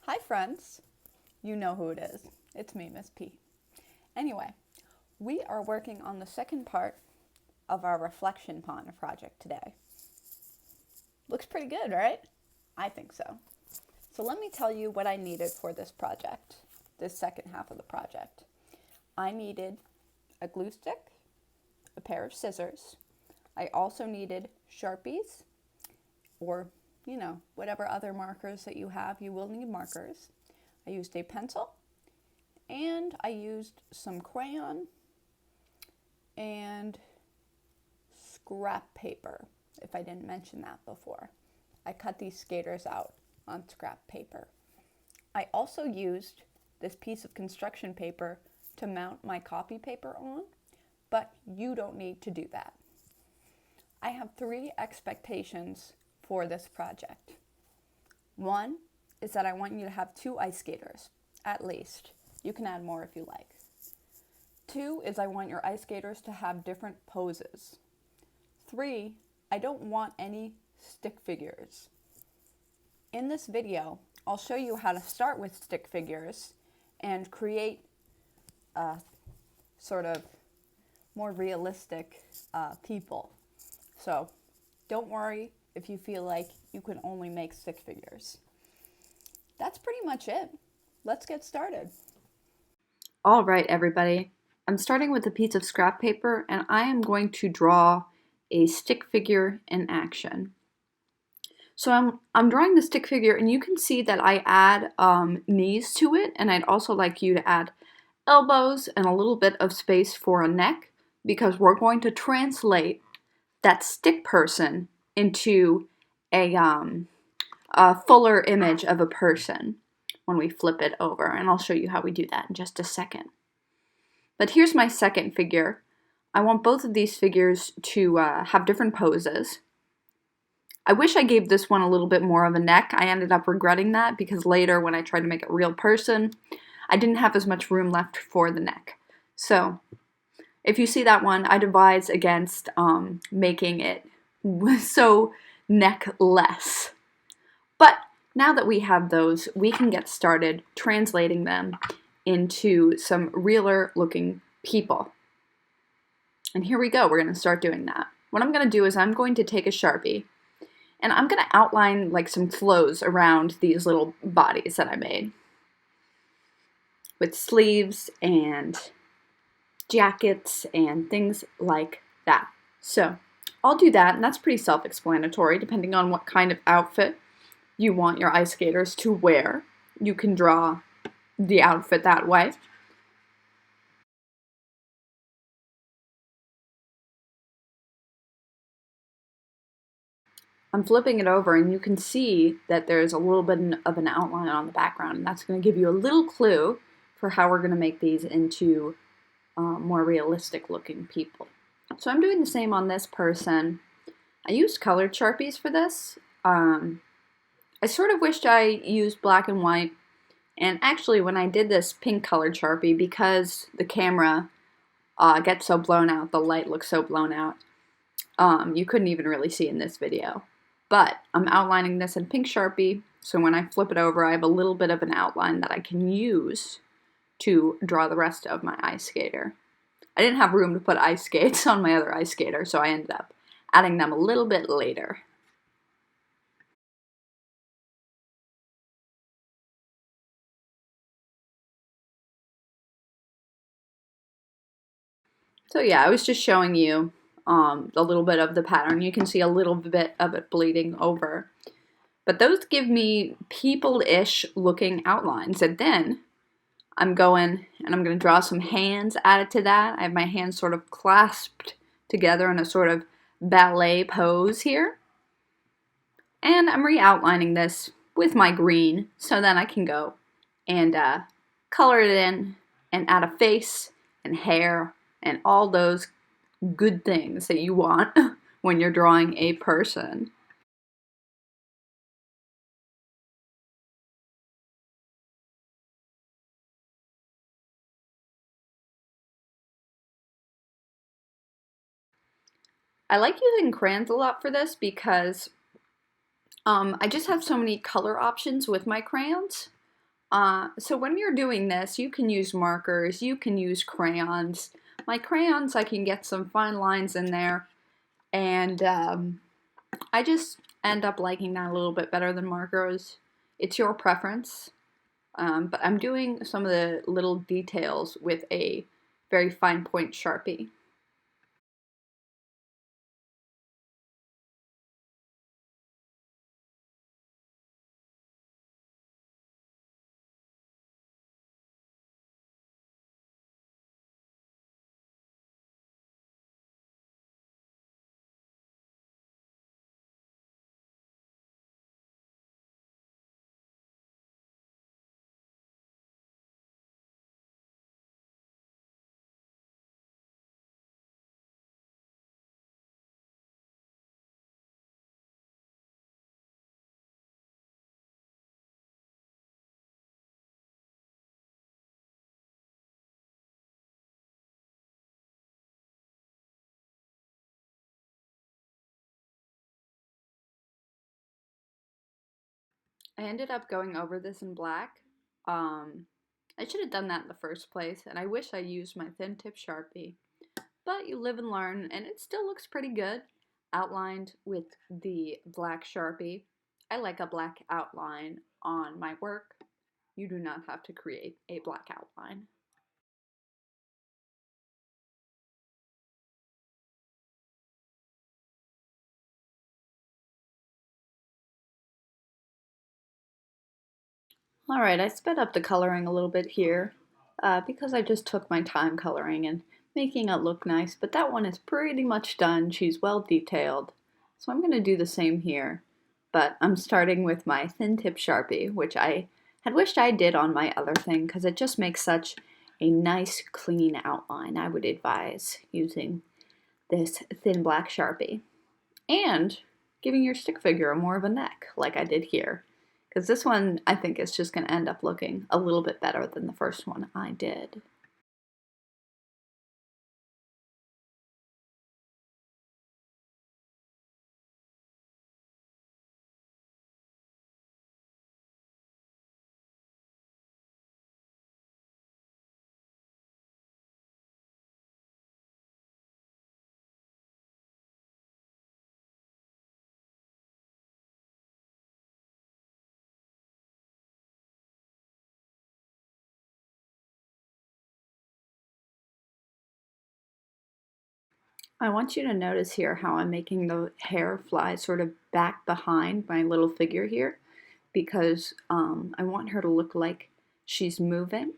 Hi friends, you know who it is. It's me, Miss P. Anyway, we are working on the second part of our reflection pond project today. Looks pretty good, right? I think so. So let me tell you what I needed for this project, this second half of the project. I needed a glue stick, a pair of scissors. I also needed Sharpies or whatever other markers that you have. You will need markers. I used a pencil and I used some crayon and scrap paper, if I didn't mention that before. I cut these skaters out on scrap paper. I also used this piece of construction paper to mount my copy paper on, but you don't need to do that. I have 3 expectations for this project. One is that I want you to have 2 ice skaters, at least. You can add more if you like. 2 is I want your ice skaters to have different poses. 3, I don't want any stick figures. In this video, I'll show you how to start with stick figures and create sort of more realistic people. So don't worry if you feel like you can only make stick figures. That's pretty much it. Let's get started. All right, everybody. I'm starting with a piece of scrap paper and I am going to draw a stick figure in action. So I'm drawing the stick figure and you can see that I add knees to it, and I'd also like you to add elbows and a little bit of space for a neck, because we're going to translate that stick person into a fuller image of a person when we flip it over, and I'll show you how we do that in just a second. But here's my second figure. I want both of these figures to have different poses. I wish I gave this one a little bit more of a neck. I ended up regretting that because later when I tried to make a real person, I didn't have as much room left for the neck. So if you see that one, I'd advise against making it so neckless. But now that we have those, we can get started translating them into some realer looking people. And here we go, we're going to start doing that. What I'm going to do is I'm going to take a Sharpie and I'm going to outline like some flows around these little bodies that I made with sleeves and jackets and things like that. So I'll do that, and that's pretty self-explanatory. Depending on what kind of outfit you want your ice skaters to wear, you can draw the outfit that way. I'm flipping it over and you can see that there's a little bit of an outline on the background, and that's going to give you a little clue for how we're going to make these into more realistic looking people. So I'm doing the same on this person. I used colored Sharpies for this. I sort of wished I used black and white, and actually when I did this pink colored Sharpie, because the camera gets so blown out, the light looks so blown out, you couldn't even really see in this video. But I'm outlining this in pink Sharpie, so when I flip it over, I have a little bit of an outline that I can use to draw the rest of my ice skater. I didn't have room to put ice skates on my other ice skater, so I ended up adding them a little bit later. So yeah, I was just showing you a little bit of the pattern. You can see a little bit of it bleeding over. But those give me people-ish looking outlines. And then I'm going and I'm going to draw some hands added to that. I have my hands sort of clasped together in a sort of ballet pose here. And I'm re-outlining this with my green so then I can go and color it in and add a face and hair and all those good things that you want when you're drawing a person. I like using crayons a lot for this because I just have so many color options with my crayons. So when you're doing this, you can use markers, you can use crayons. My crayons, I can get some fine lines in there, and I just end up liking that a little bit better than markers. It's your preference, but I'm doing some of the little details with a very fine point Sharpie. I ended up going over this in black. Um, I should have done that in the first place, and I wish I used my thin tip Sharpie. But you live and learn, and it still looks pretty good, outlined with the black Sharpie. I like a black outline on my work. You do not have to create a black outline. All right, I sped up the coloring a little bit here because I just took my time coloring and making it look nice, but that one is pretty much done. She's well detailed. So I'm going to do the same here, but I'm starting with my thin tip Sharpie, which I had wished I did on my other thing because it just makes such a nice clean outline. I would advise using this thin black Sharpie and giving your stick figure more of a neck like I did here. Because this one, I think, is just going to end up looking a little bit better than the first one I did. I want you to notice here how I'm making the hair fly sort of back behind my little figure here because I want her to look like she's moving.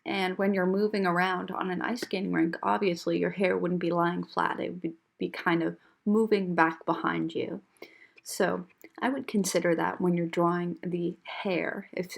And when you're moving around on an ice skating rink, obviously your hair wouldn't be lying flat. It would be kind of moving back behind you. So I would consider that when you're drawing the hair. If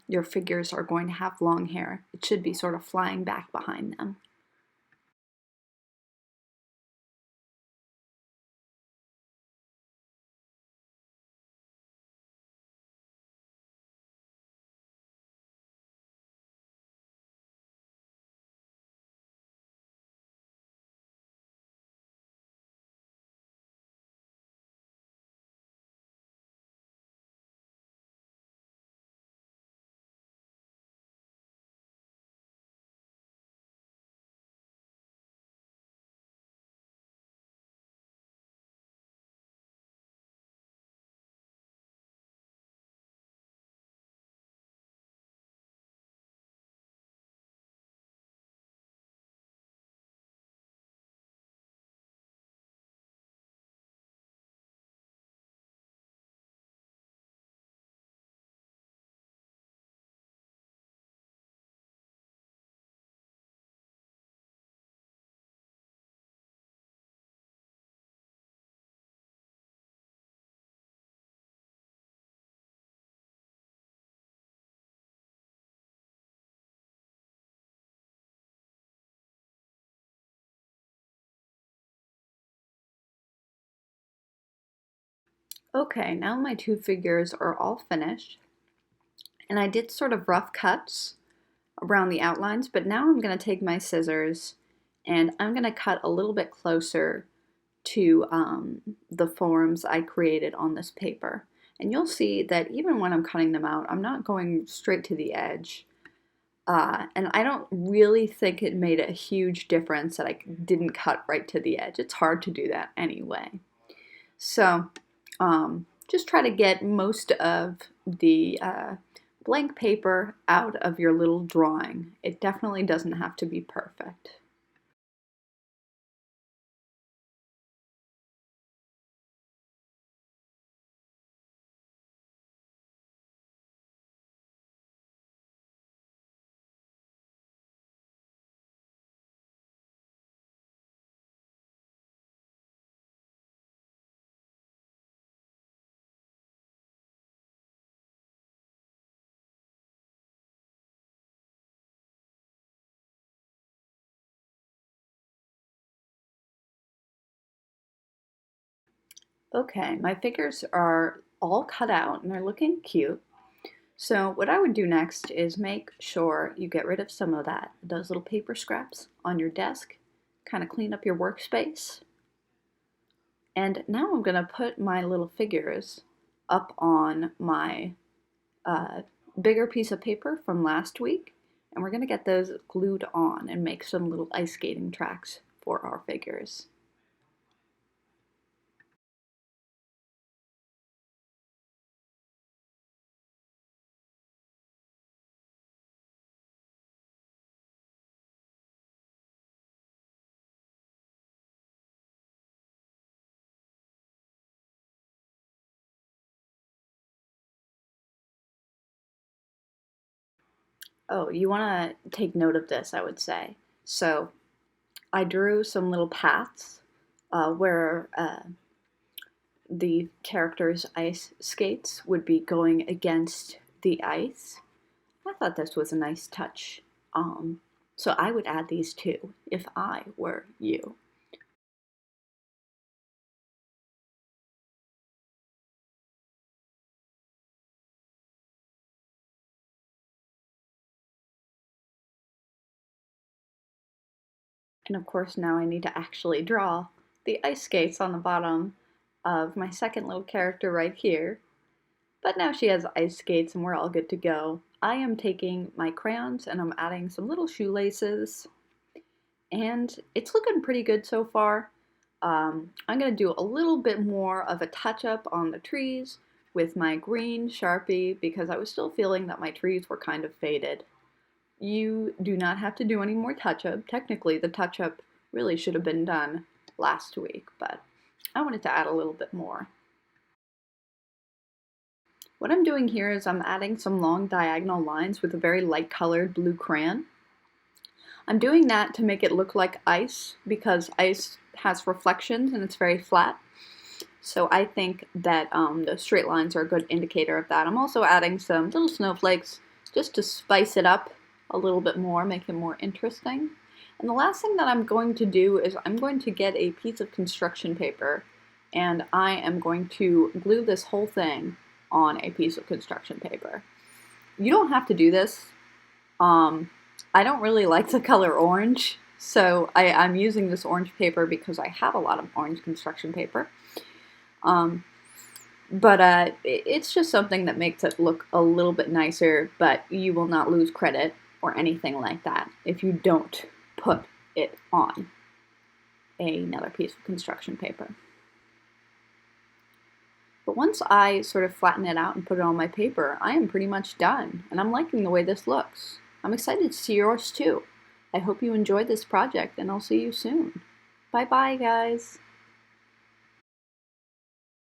your figures are going to have long hair, it should be sort of flying back behind them. Okay, now my two figures are all finished. And I did sort of rough cuts around the outlines, but now I'm going to take my scissors and I'm going to cut a little bit closer to the forms I created on this paper. And you'll see that even when I'm cutting them out, I'm not going straight to the edge. And I don't really think it made a huge difference that I didn't cut right to the edge. It's hard to do that anyway. So just try to get most of the blank paper out of your little drawing. It definitely doesn't have to be perfect. Okay, my figures are all cut out and they're looking cute. So what I would do next is make sure you get rid of some of those little paper scraps on your desk, kind of clean up your workspace. And now I'm going to put my little figures up on my bigger piece of paper from last week, and we're going to get those glued on and make some little ice skating tracks for our figures. Oh, you want to take note of this, I would say. So I drew some little paths where the character's ice skates would be going against the ice. I thought this was a nice touch. So I would add these too if I were you. And of course now I need to actually draw the ice skates on the bottom of my second little character right here. But now she has ice skates and we're all good to go. I am taking my crayons and I'm adding some little shoelaces. And it's looking pretty good so far. I'm going to do a little bit more of a touch-up on the trees with my green Sharpie because I was still feeling that my trees were kind of faded. You do not have to do any more touch-up. Technically, the touch-up really should have been done last week, but I wanted to add a little bit more. What I'm doing here is I'm adding some long diagonal lines with a very light colored blue crayon. I'm doing that to make it look like ice because ice has reflections and it's very flat. So I think that the straight lines are a good indicator of that. I'm also adding some little snowflakes just to spice it up a little bit more, make it more interesting. And the last thing that I'm going to do is I'm going to get a piece of construction paper and I am going to glue this whole thing on a piece of construction paper. You don't have to do this. I don't really like the color orange, so I'm using this orange paper because I have a lot of orange construction paper. But it's just something that makes it look a little bit nicer, but you will not lose credit or anything like that if you don't put it on another piece of construction paper. But once I sort of flatten it out and put it on my paper, I am pretty much done, and I'm liking the way this looks. I'm excited to see yours too. I hope you enjoyed this project, and I'll see you soon. Bye-bye, guys.